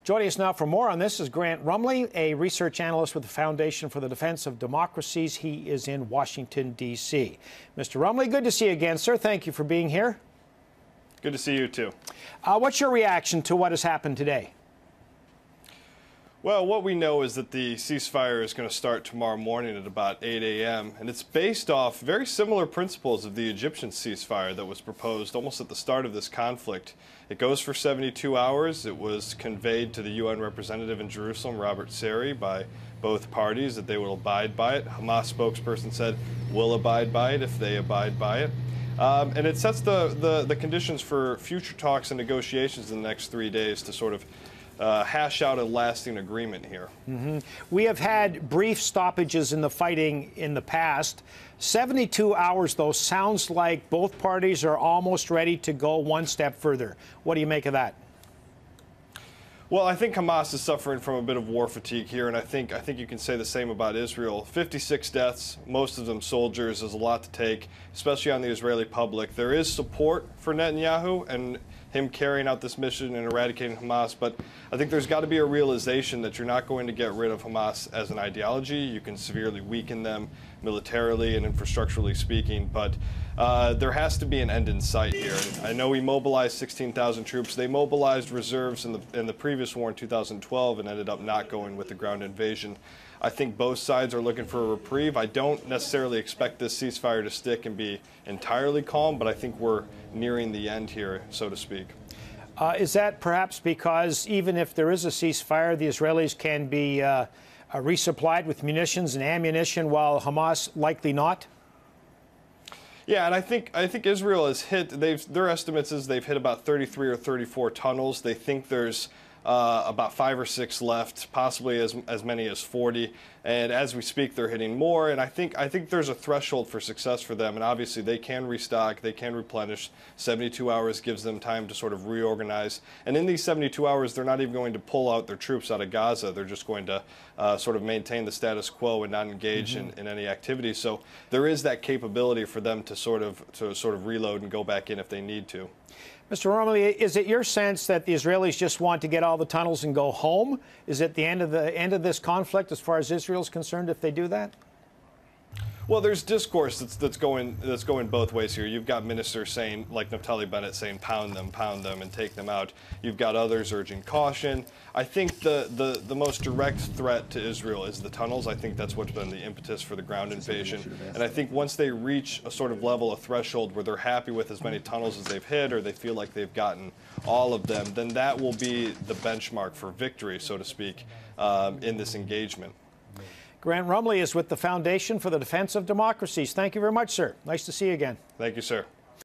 Joining us now for more on this is Grant Rumley, a research analyst with the Foundation for the Defense of Democracies. He is in Washington, D.C. Mr. Rumley, good to see you again, sir. Thank you for being here. Good to see you, too. What's your reaction to what has happened today? Well, what we know is that the ceasefire is going to start tomorrow morning at about 8 a.m., and it's based off very similar principles of the Egyptian ceasefire that was proposed almost at the start of this conflict. It goes for 72 hours. It was conveyed to the UN representative in Jerusalem, Robert Seri, by both parties that they will abide by it. Hamas spokesperson said, we'll abide by it if they abide by it. And it sets the conditions for future talks and negotiations in the next 3 days to sort of hash out a lasting agreement here. We have had brief stoppages in the fighting in the past. 72 hours, though, sounds like both parties are almost ready to go one step further. What do you make of that? Well, I think Hamas is suffering from a bit of war fatigue here, and I think you can say the same about Israel. 56 deaths, most of them soldiers, is a lot to take, especially on the Israeli public. There is support for Netanyahu and him carrying out this mission and eradicating Hamas, but I think there's got to be a realization that you're not going to get rid of Hamas as an ideology. You can severely weaken them militarily and infrastructurally speaking, but there has to be an end in sight here. And I know we mobilized 16,000 troops. They mobilized reserves in the previous war in 2012 and ended up not going with the ground invasion. I think both sides are looking for a reprieve. I don't necessarily expect this ceasefire to stick and be entirely calm, but I think we're nearing the end here, so to speak. Is that perhaps because even if there is a ceasefire, the Israelis can be resupplied with munitions and ammunition, while Hamas likely not? Yeah, and I think Israel has hit. Their estimates is they've hit about 33 or 34 tunnels. They think there's about 5 or 6 left, possibly as many as 40. And as we speak, they're hitting more. And I think there's a threshold for success for them. And obviously, they can restock, they can replenish. 72 hours gives them time to sort of reorganize. And in these 72 hours, they're not even going to pull out their troops out of Gaza. They're just going to sort of maintain the status quo and not engage in any activity. So there is that capability for them to sort of reload and go back in if they need to. Mr. Rumley, is it your sense that the Israelis just want to get all the tunnels and go home? Is it the end of this conflict as far as Israel is concerned if they do that? Well, there's discourse that's going both ways here. You've got ministers saying, like Naftali Bennett, saying pound them, and take them out. You've got others urging caution. I think the most direct threat to Israel is the tunnels. I think that's what's been the impetus for the ground invasion. And I think once they reach a sort of level, a threshold where they're happy with as many tunnels as they've hit, or they feel like they've gotten all of them, then that will be the benchmark for victory, so to speak, in this engagement. Grant Rumley is with the Foundation for the Defense of Democracies. Thank you very much, sir. Nice to see you again. Thank you, sir.